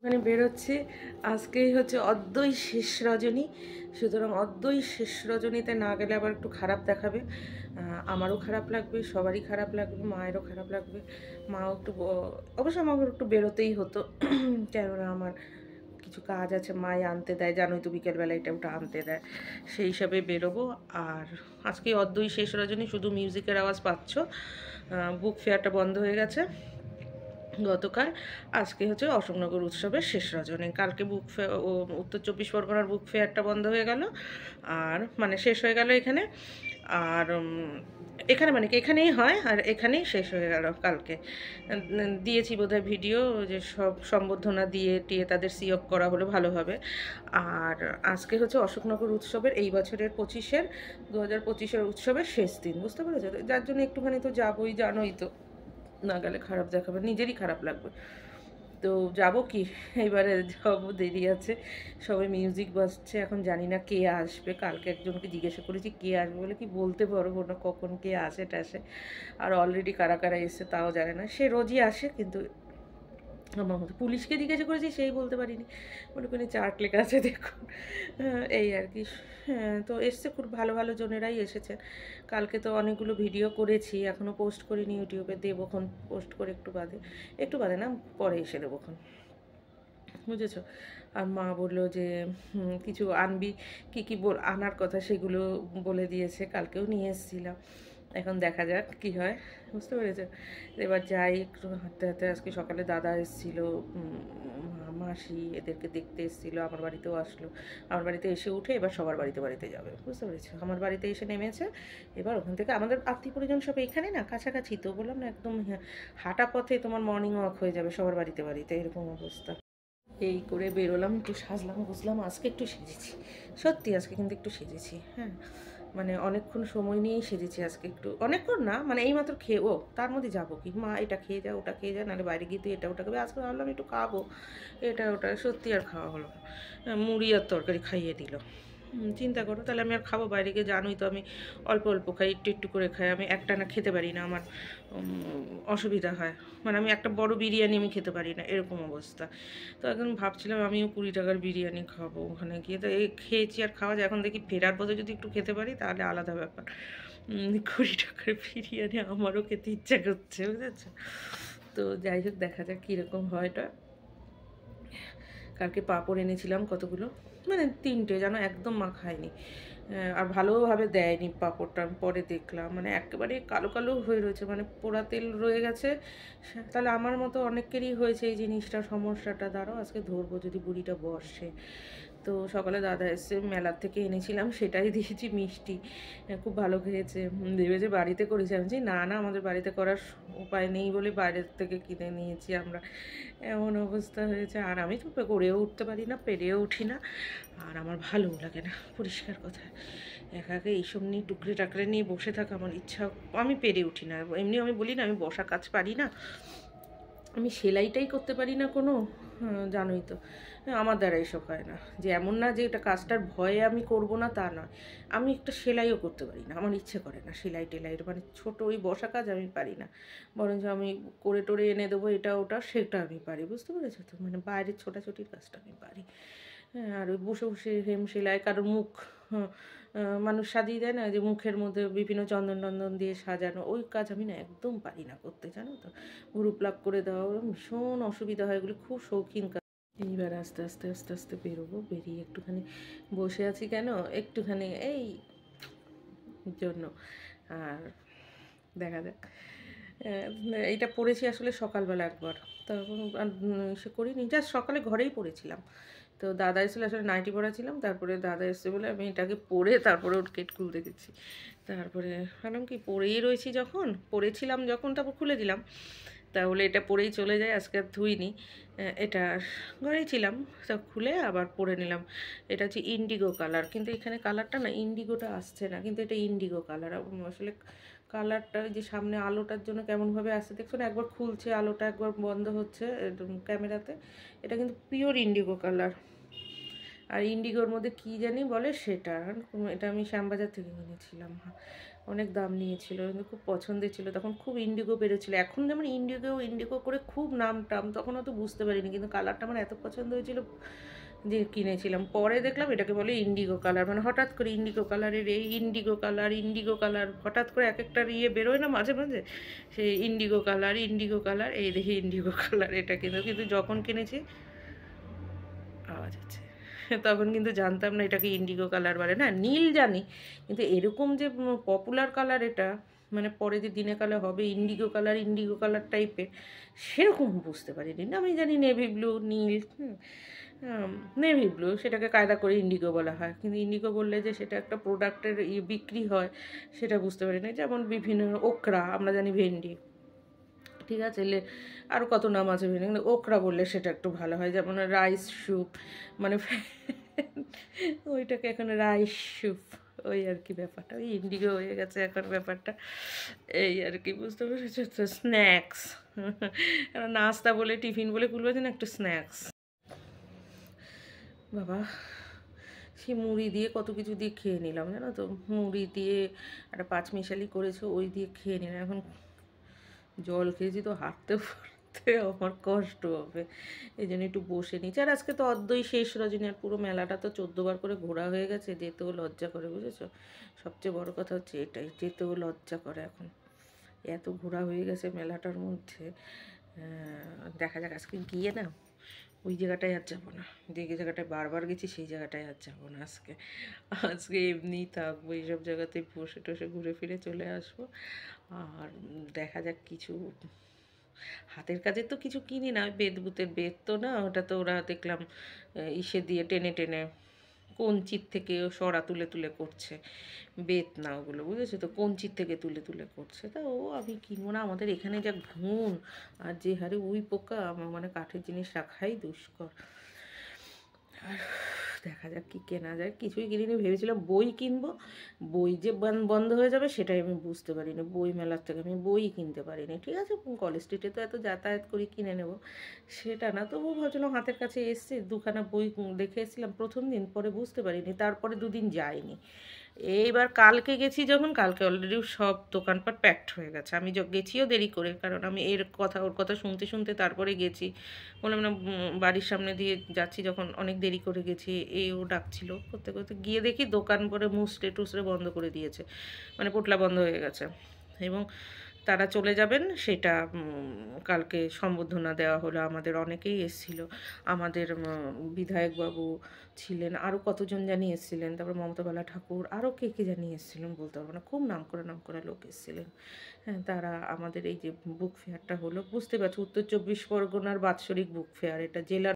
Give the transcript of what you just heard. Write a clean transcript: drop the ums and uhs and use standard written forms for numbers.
মানে বেরোচ্ছি। আজকেই হচ্ছে অদ্বৈ শেষ রজনী, সুতরাং অদ্বৈ শেষ রজনীতে না গেলে আবার একটু খারাপ দেখাবে। আমারও খারাপ লাগবে, সবারই খারাপ লাগবে, মায়েরও খারাপ লাগবে। মাও একটু অবশ্য আমাকে একটু বেরোতেই হতো, কেননা আমার কিছু কাজ আছে, মাই আনতে দেয়, জানোই তো বিকেলবেলা এটা ওটা আনতে দেয়, সেই হিসাবে বেরোবো। আর আজকে অদ্বৈ শেষ রজনী, শুধু মিউজিকের আওয়াজ পাচ্ছ। বুক ফেয়ারটা বন্ধ হয়ে গেছে গতকাল। আজকে হচ্ছে অশোকনগর উৎসবের শেষ রজনী। কালকে বুক ফেয়ার, উত্তর চব্বিশ পরগনার বুক ফেয়ারটা বন্ধ হয়ে গেল, আর মানে শেষ হয়ে গেল এখানে। আর এখানে মানে কি এখানেই হয়, আর এখানেই শেষ হয়ে গেল কালকে। দিয়েছি বোধহয় ভিডিও, যে সব সম্বর্ধনা দিয়ে টিয়ে তাদের সিওক করা হলো ভালোভাবে। আর আজকে হচ্ছে অশোকনগর উৎসবের এই বছরের 2025-এর উৎসবের শেষ দিন, বুঝতে পেরেছো? যার জন্য একটুখানি তো যাবোই, জানোই তো, না গেলে খারাপ দেখাবে, নিজেরই খারাপ লাগবে। তো যাব কি, এবারে যাবো, দেরি আছে, সবাই মিউজিক বাজছে, এখন জানি না কে আসবে। কালকে একজনকে জিজ্ঞাসা করেছি কে আসবে বলে, কি বলতে পারবো না কখন কে আসে টাসে। আর অলরেডি কারা কারা এসছে তাও জানে না, সে রোজই আসে, কিন্তু আমার মতো পুলিশকে জিজ্ঞাসা করেছি, সেই বলতে পারিনি, বলে কোনো চার্ট লেখা আছে দেখুন। এই আর কি। হ্যাঁ, তো এসছে, খুব ভালো ভালো জনেরাই এসেছেন। কালকে তো অনেকগুলো ভিডিও করেছি, এখনও পোস্ট করিনি ইউটিউবে, দেবোক্ষণ পোস্ট করে একটু বাদে না, পরে এসে দেবোক্ষণ, বুঝেছো? আর মা বললো যে কিছু আনবি, কী কী আনার কথা সেগুলো বলে দিয়েছে, কালকেও নিয়ে এসেছিলাম। এখন দেখা যাক কি হয়, বুঝতে পেরেছো? এবার যাই একটু হাঁটতে হাঁটতে। আজকে সকালে দাদা এসেছিলো, মাসি এদেরকে দেখতে এসেছিলো, আমার বাড়িতেও আসলো। আমার বাড়িতে এসে উঠে এবার সবার বাড়িতে বাড়িতে যাবে, বুঝতে পেরেছো? আমার বাড়িতে এসে নেমেছে, এবার ওখান থেকে আমাদের আত্মীয় পরিজন সব এখানে না, কাছাকাছি, তো বললাম না একদম হাঁটা পথে তোমার মর্নিং ওয়াক হয়ে যাবে সবার বাড়িতে বাড়িতে, এরকম অবস্থা। এই করে বেরোলাম, একটু সাজলাম বুঝলাম, আজকে একটু সেজেছি, সত্যি আজকে কিন্তু একটু সেজেছি। হ্যাঁ, মানে অনেকক্ষণ সময় নিয়েই সেজেছি আজকে, একটু অনেকক্ষণ না, মানে এইমাত্র খেয়ে, তার মধ্যে যাবো কি, মা এটা খেয়ে যা ওটা খেয়ে যা, নাহলে বাইরে গিয়ে তুই এটা ওটা খাবে। আজকে ভাবলাম একটু খাবো, এটা ওটা, সত্যি আর খাওয়া হলো না। মুড়ি আর তরকারি খাইয়ে দিল। চিন্তা করো, তাহলে আমি আর খাবো বাইরে গিয়ে? জানোই তো আমি অল্প অল্প খাই, একটু একটু করে খাই, আমি একটানা খেতে পারি না, আমার অসুবিধা হয়। মানে আমি একটা বড় বিরিয়ানি আমি খেতে পারি না, এরকম অবস্থা। তো এখন ভাবছিলাম আমিও 20 টাকার বিরিয়ানি খাবো ওখানে গিয়ে, তো এই খেয়েছি আর খাওয়া যায়। এখন দেখি ফেরার পথে যদি একটু খেতে পারি তাহলে আলাদা ব্যাপার। 20 টাকার বিরিয়ানি আমারও খেতে ইচ্ছা করছে, বুঝেছো? তো যাই হোক, দেখা যাক কীরকম হয় এটা। কালকে পাঁপড় এনেছিলাম কতগুলো, মানে 3টে, জানো, একদম মা খায়নি। আর ভালোভাবে দেয়নি পাঁপড়টা, আমি পরে দেখলাম, মানে একেবারে কালো কালো হয়ে রয়েছে, মানে পোড়া তেল রয়ে গেছে। তাহলে আমার মতো অনেকেরই হয়েছে এই জিনিসটা, সমস্যাটা। দাঁড়াও, আজকে ধরবো যদি বুড়িটা বসে। তো সকালে দাদা এসে মেলার থেকে এনেছিলাম, সেটাই দিয়েছি, মিষ্টি, খুব ভালো খেয়েছে। ভেবে যে বাড়িতে করেছি, আমি বলছি না না, আমাদের বাড়িতে করার উপায় নেই বলে বাইরের থেকে কিনে নিয়েছি আমরা, এমন অবস্থা হয়েছে। আর আমি তো করেও উঠতে পারি না, পেরেও উঠি না, আর আমার ভালোও লাগে না, পরিষ্কার কথা। একা একা এইসব নিয়ে টুকরে টাকরে নিয়ে বসে থাকা আমার ইচ্ছা, আমি পেরে উঠি না। এমনিও আমি বলি না আমি বসা কাজ পারি না, আমি সেলাইটাই করতে পারি না কোনো, জানোই তো, আমার দ্বারা এসব হয় না। যে এমন না যে এটা কাজটার ভয়ে আমি করব না, তা নয়, আমি একটা সেলাইও করতে পারি না, আমার ইচ্ছে করে না সেলাই টেলাইয়ের, মানে ছোটো ওই বসা কাজ আমি পারি না। বরঞ্চ আমি করে টোরে এনে দেবো এটা ওটা, সেটা আমি পারি, বুঝতে পেরেছো তো? মানে বাইরের ছোটাছুটির কাজটা আমি পারি। হ্যাঁ, আর ওই বসে বসে হেম সেলাই, কারোর মুখ, মানুষ সাজিয়ে দেয় না, যে মুখের মধ্যে বিভিন্ন চন্দন টন্দন দিয়ে সাজানো, ওই কাজ আমি না একদম পারি না করতে, জানো তো? ভুরু প্লাক করে দেওয়া ভীষণ অসুবিধা হয়, এগুলো খুব শৌখিন কাজ। এইবার আস্তে আস্তে আস্তে আস্তে বেরোবো, বেরিয়ে একটুখানি বসে আছি কেন, একটুখানি এই জন্য। আর দেখা যাক, এইটা পড়েছি আসলে সকালবেলা একবার, তারপর সে করিনি, জাস্ট সকালে ঘরেই পড়েছিলাম। তো দাদা এসেছিলো, আসলে নাইটি পরা ছিলাম, তারপরে দাদা এসছে বলে আমি এটাকে পরে তারপরে ওর কেট খুলতে গেছি। তারপরে ভাবলাম কি, পরেই রয়েছি যখন, পরেছিলাম যখন, তারপর খুলে দিলাম, তাহলে এটা পরেই চলে যায়, আজকে আর ধুইনি। এটা ঘরেই ছিলাম, তা খুলে আবার পরে নিলাম। এটা হচ্ছে ইন্ডিগো কালার, কিন্তু এখানে কালারটা না, ইন্ডিগোটা আসছে না, কিন্তু এটা ইন্ডিগো কালার। আসলে কালারটা ওই যে সামনে আলোটার জন্য কেমনভাবে আসছে দেখছো না, একবার খুলছে আলোটা, একবার বন্ধ হচ্ছে ক্যামেরাতে। এটা কিন্তু পিওর ইন্ডিগো কালার, আর ইন্ডিগোর মধ্যে কী জানি বলে সেটা, এটা আমি শ্যামবাজার থেকে কিনেছিলাম। অনেক দাম নিয়েছিল কিন্তু খুব পছন্দের ছিল, তখন খুব ইন্ডিগো বেরোচ্ছিলো। এখন যেমন ইন্ডিগো করে খুব নাম টাম, তখন অত বুঝতে পারিনি, কিন্তু কালারটা আমার এত পছন্দ হয়েছিল যে কিনেছিলাম। পরে দেখলাম এটাকে বলে ইন্ডিগো কালার, মানে হঠাৎ করে ইন্ডিগো কালার হঠাৎ করে এক একটা বেরোয় না মাঝে মাঝে, সেই ইন্ডিগো কালার, এই দেখি ইন্ডিগো কালার এটা, কিন্তু যখন কিনেছি আওয়াজ আছে তখন কিন্তু জানতাম না এটাকে ইন্ডিগো কালার বলে। না, নীল জানি, কিন্তু এরকম যে পপুলার কালার এটা, মানে পরে যে দিনে কালে হবে ইন্ডিগো কালার টাইপের, সেরকম বুঝতে পারিনি। আমি জানি নেভি ব্লু, নীল, নেভি ব্লু, সেটাকে কায়দা করে ইন্ডিগো বলা হয়, কিন্তু ইন্ডিগো বললে যে সেটা একটা প্রোডাক্টের বিক্রি হয় সেটা বুঝতে পারিনি। যেমন বিভিন্ন ওকরা, আমরা জানি ভেন্ডি, ঠিক আছে, আরও কত নাম আছে ভেন্ডি, কিন্তু ওকরা বললে সেটা একটু ভালো হয়। যেমন রাইস স্যুপ, মানে ওইটাকে এখন রাইস স্যুপ, ওই আর কি ব্যাপারটা, ওই ইন্ডিগো হয়ে গেছে এখন ব্যাপারটা, এই আর কি, বুঝতে পেরেছো তো। স্ন্যাক্স, নাস্তা বলে টিফিন বলে খুলবে না, একটু স্ন্যাক্স। বাবা, সে মুড়ি দিয়ে কত কিছু দিয়ে খেয়ে নিলাম, জানো তো, মুড়ি দিয়ে একটা পাঁচমিশালি করেছে, ওই দিয়ে খেয়ে নিলাম। এখন জল খেয়েছি তো হাঁটতে পারতে আমার কষ্ট হবে, এই জন্য একটু বসে নিচ্ছি। আর আজকে তো অর্ধই শেষ রজনী, আর পুরো মেলাটা তো 14বার করে ঘোরা হয়ে গেছে, যেতেও লজ্জা করে, বুঝেছো। সবচেয়ে বড় কথা হচ্ছে এটাই, যেতেও লজ্জা করে এখন, এত ঘোরা হয়ে গেছে মেলাটার মধ্যে। দেখা যাক, আজকে গিয়ে না ওই জায়গাটায় আর যাবো না, যে জায়গাটায় বারবার গেছি সেই জায়গাটায় আর যাবো না আজকে। আজকে এমনিই থাকবো, এইসব জায়গাতে বসে টসে ঘুরে ফিরে চলে আসবো। আর দেখা যাক কিছু হাতের কাজের তো কিছু কিনি না, বেত তো না, ওটা তো ওরা দেখলাম ইসে দিয়ে টেনে টেনে কঞ্চির থেকে সরা তুলে তুলে করছে, বেত না ওগুলো, বুঝেছো তো, কঞ্চির থেকে তুলে তুলে করছে। তা ও আমি কিনবো না, আমাদের এখানে যা ঘুণ আর যে হারে উই পোকা, আমার মানে কাঠের জিনিস রাখাই দুষ্কর। আর দেখা যাক কি কেনা যায়, কিছুই কিনিনি। ভেবেছিলাম বই কিনবো, বই যে বন্ধ হয়ে যাবে সেটাই আমি বুঝতে পারিনি, বই মেলার থেকে আমি বই কিনতে পারিনি। ঠিক আছে, কলেজ স্ট্রিটে তো এত যাতায়াত করে কিনে নেব সেটা না, তবুও ভাবছিলাম হাতের কাছে এসছে, দুখানা বই দেখে এসেছিলাম প্রথম দিন, পরে বুঝতে পারিনি, তারপরে দুদিন যাইনি। এইবার কালকে গেছি যখন, কালকে অলরেডি সব দোকানপাট প্যাকড হয়ে গেছে। আমি গেছিও দেরি করে, কারণ আমি ওর কথা শুনতে শুনতে তারপরে গেছি। বললাম না, বাড়ির সামনে দিয়ে যাচ্ছি যখন, অনেক দেরি করে গেছি, ও ডাকছিল, করতে করতে গিয়ে দেখি দোকান পরে মুসড়ে টুসড়ে বন্ধ করে দিয়েছে, মানে পোটলা বন্ধ হয়ে গেছে। এবং তারা চলে যাবেন সেটা কালকে সম্বর্ধনা দেওয়া হলো, আমাদের অনেকেই এসেছিলো, আমাদের বিধায়কবাবু ছিলেন, আরও কতজন জানি এসেছিলেন, তারপর মমতা বালা ঠাকুর, আরও কে কে জানি এসেছিলেন বলতে পারবো না, খুব নাম করা লোক এসেছিলেন। হ্যাঁ, তারা আমাদের এই যে বুক ফেয়ারটা হলো, বুঝতে পারছো, উত্তর 24 পরগনার বাৎসরিক বুক ফেয়ার, এটা জেলার